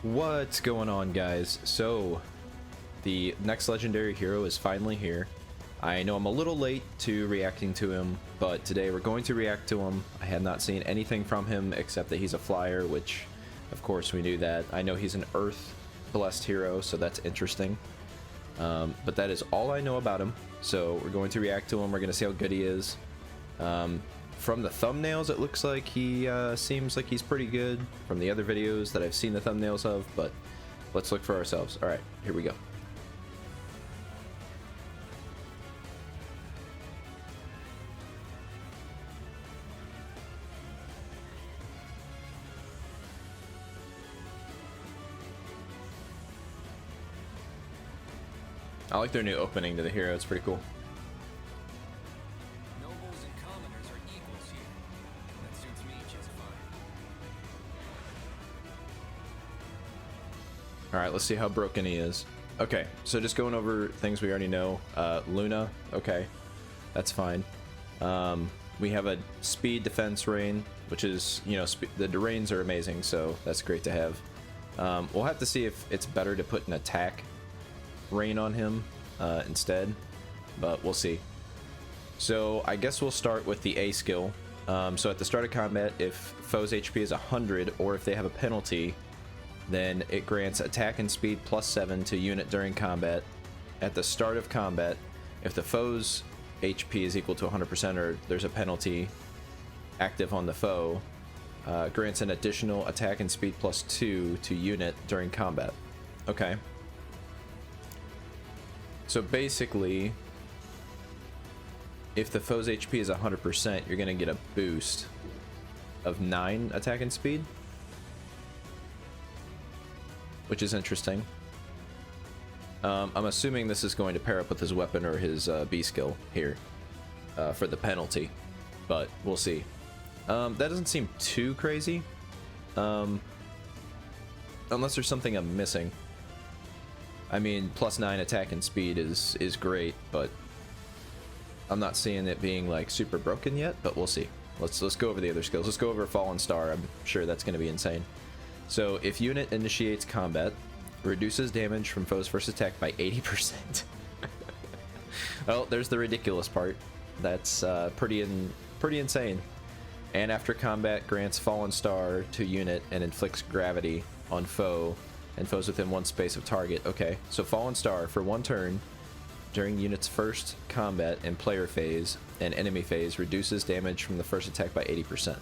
What's going on, guys? So the next legendary hero is finally here. I know I'm a little late to reacting to him, but today we're going to react to him. I had not seen anything from him except that he's a flyer, which of course we knew that. I know he's an earth blessed hero, so that's interesting. But that is all I know about him. So we're going to react to him. We're going to see how good he is. From the thumbnails, it looks like he seems like he's pretty good from the other videos that I've seen the thumbnails of, but let's look for ourselves. All right, here we go. I like their new opening to the hero. It's pretty cool. Nobles and commoners are equals here. That suits me just fine. Alright, let's see how broken he is. Okay, so just going over things we already know. Luna, okay, that's fine. We have a speed defense rain, which is, you know, the rains are amazing, so that's great to have. We'll have to see if it's better to put an attack rain on him instead, but we'll see. So I guess we'll start with the A skill. So at the start of combat, if foes HP is 100 or if they have a penalty, then it grants attack and speed +7 to unit during combat. At the start of combat, if the foe's HP is equal to 100% or there's a penalty active on the foe, grants an additional attack and speed +2 to unit during combat. Okay. So basically, if the foe's HP is 100%, you're going to get a boost of 9 attack and speed, which is interesting. I'm assuming this is going to pair up with his weapon or his B skill here for the penalty, but we'll see. That doesn't seem too crazy, unless there's something I'm missing. I mean, +9 attack and speed is great, but I'm not seeing it being like super broken yet, but we'll see. Let's go over the other skills. Let's go over Fallen Star. I'm sure that's going to be insane. So if unit initiates combat, reduces damage from foe's first attack by 80%. Well, there's the ridiculous part. That's pretty insane. And after combat, grants Fallen Star to unit and inflicts gravity on foe and foes within one space of target. Okay, so Fallen Star for 1 turn during unit's first combat and player phase and enemy phase reduces damage from the first attack by 80%.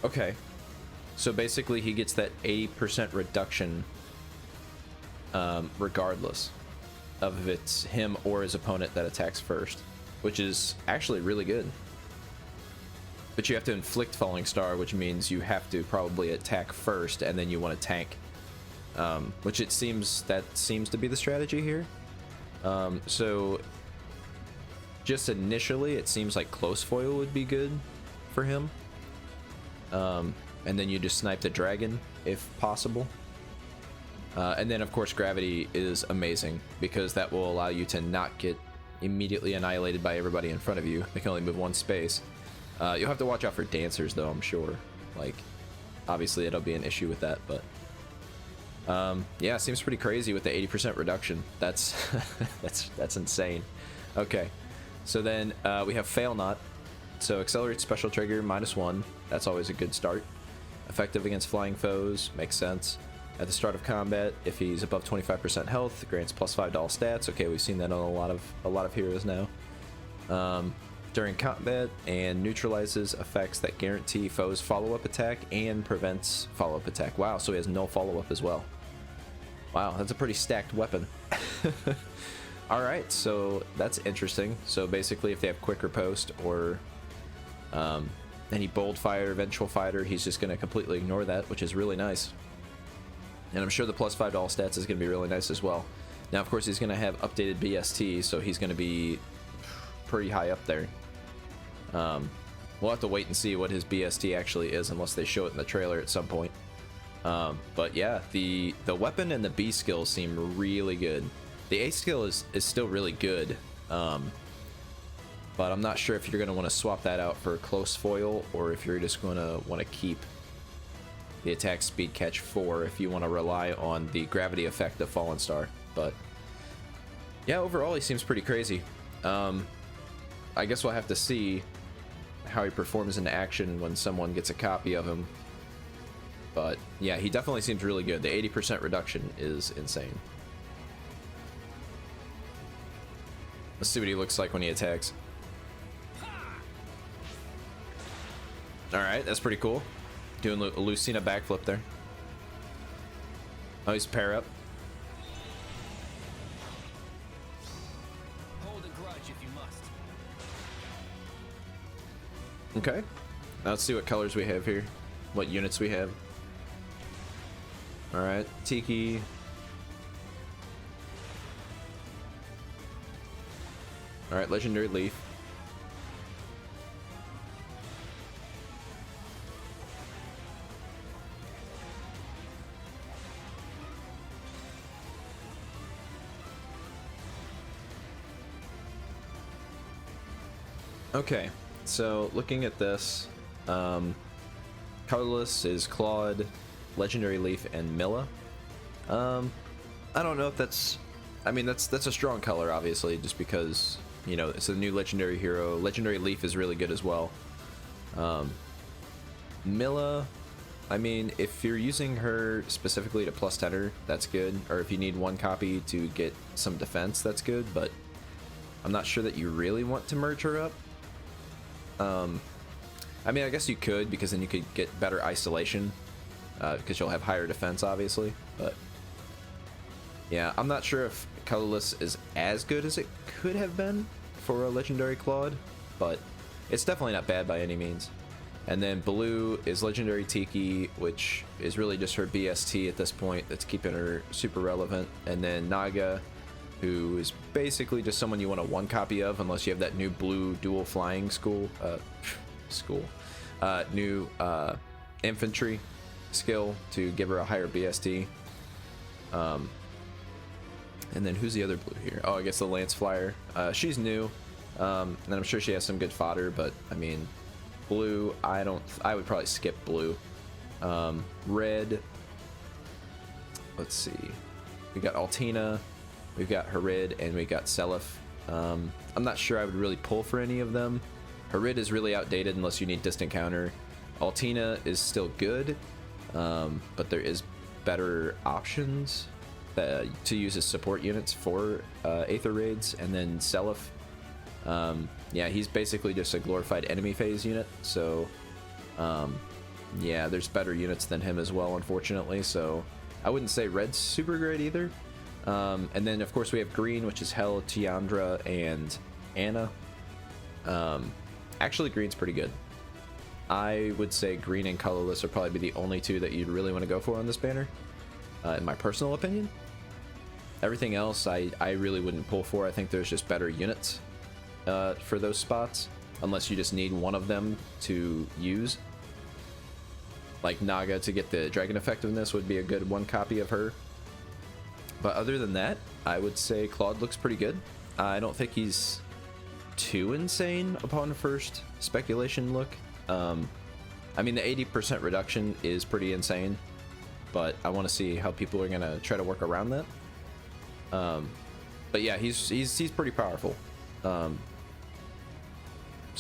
Okay, so basically he gets that 80% reduction regardless of if it's him or his opponent that attacks first, which is actually really good. But you have to inflict Falling Star, which means you have to probably attack first and then you want to tank, which it seems to be the strategy here. So just initially it seems like close foil would be good for him, and then you just snipe the dragon if possible, and then of course gravity is amazing because that will allow you to not get immediately annihilated by everybody in front of you. They can only move 1 space. You'll have to watch out for dancers though, I'm sure. Like, obviously it'll be an issue with that, but yeah, seems pretty crazy with the 80% reduction. That's that's insane. Okay, so then we have Fail Not. So accelerate special trigger -1. That's always a good start. Effective against flying foes, makes sense. At the start of combat, if he's above 25% health, grants +5 to all stats. Okay, we've seen that on a lot of heroes now. During combat, and neutralizes effects that guarantee foes follow-up attack and prevents follow-up attack. Wow, so he has no follow-up as well. Wow, that's a pretty stacked weapon. Alright, so that's interesting. So basically if they have quick riposte or any bold fighter, vengeful fighter, he's just going to completely ignore that, which is really nice. And I'm sure the +5 to all stats is going to be really nice as well. Now of course he's going to have updated BST, so he's going to be pretty high up there. We'll have to wait and see what his BST actually is unless they show it in the trailer at some point. But yeah, the weapon and the B skill seem really good. The A skill is still really good, but I'm not sure if you're going to want to swap that out for close foil or if you're just going to want to keep the attack speed catch 4 if you want to rely on the gravity effect of Fallen Star. But yeah, overall he seems pretty crazy. I guess we'll have to see how he performs in action when someone gets a copy of him. But yeah, he definitely seems really good. The 80% reduction is insane. Let's see what he looks like when he attacks. Alright, that's pretty cool. Doing a Lucina backflip there. Oh, he's pair up. Hold a grudge if you must. Okay. Now let's see what colors we have here. What units we have. Alright, Tiki. Alright, Legendary Leaf. Okay, so looking at this, colorless is Claude, Legendary Leaf, and Milla. I don't know if that's, I mean, that's a strong color, obviously, just because, you know, it's a new legendary hero. Legendary Leaf is really good as well. Milla, I mean, if you're using her specifically to plus 10 her, that's good. Or if you need one copy to get some defense, that's good. But I'm not sure that you really want to merge her up. I mean, I guess you could, because then you could get better isolation, because you'll have higher defense, obviously. But yeah, I'm not sure if colorless is as good as it could have been for a legendary Claude, but it's definitely not bad by any means. And then blue is legendary Tiki, which is really just her BST at this point that's keeping her super relevant. And then Naga, who is basically just someone you want a one copy of, unless you have that new blue dual flying new infantry skill to give her a higher BST. And then who's the other blue here? Oh, I guess the Lance Flyer. She's new, and I'm sure she has some good fodder, but I mean, blue, I would probably skip blue. Red, let's see, we got Altina, we've got Harid, and we got Seliph. I'm not sure I would really pull for any of them. Harid is really outdated unless you need distant counter. Altina is still good, but there is better options to use as support units for Aether Raids. And then Seliph, yeah, he's basically just a glorified enemy phase unit, so yeah, there's better units than him as well, unfortunately. So I wouldn't say red's super great either. And then of course we have green, which is Hel, Tiandra, and Anna. Actually, green's pretty good. I would say green and colorless would probably be the only two that you'd really want to go for on this banner, in my personal opinion. Everything else I really wouldn't pull for. I think there's just better units for those spots, unless you just need one of them to use. Like Naga to get the dragon effectiveness would be a good one copy of her. But other than that, I would say Claude looks pretty good. I don't think he's too insane upon first speculation look. I mean, the 80% reduction is pretty insane, but I want to see how people are gonna try to work around that. But yeah, he's pretty powerful. So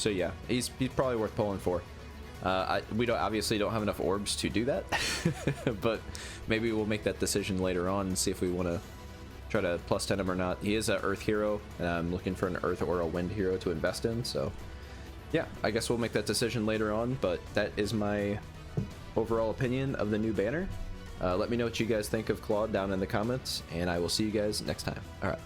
yeah, he's probably worth pulling for. We obviously don't have enough orbs to do that, but maybe we'll make that decision later on and see if we want to try to plus 10 him or not. He is an earth hero, and I'm looking for an earth or a wind hero to invest in, so yeah, I guess we'll make that decision later on. But that is my overall opinion of the new banner. Let me know what you guys think of Claude down in the comments, and I will see you guys next time. All right.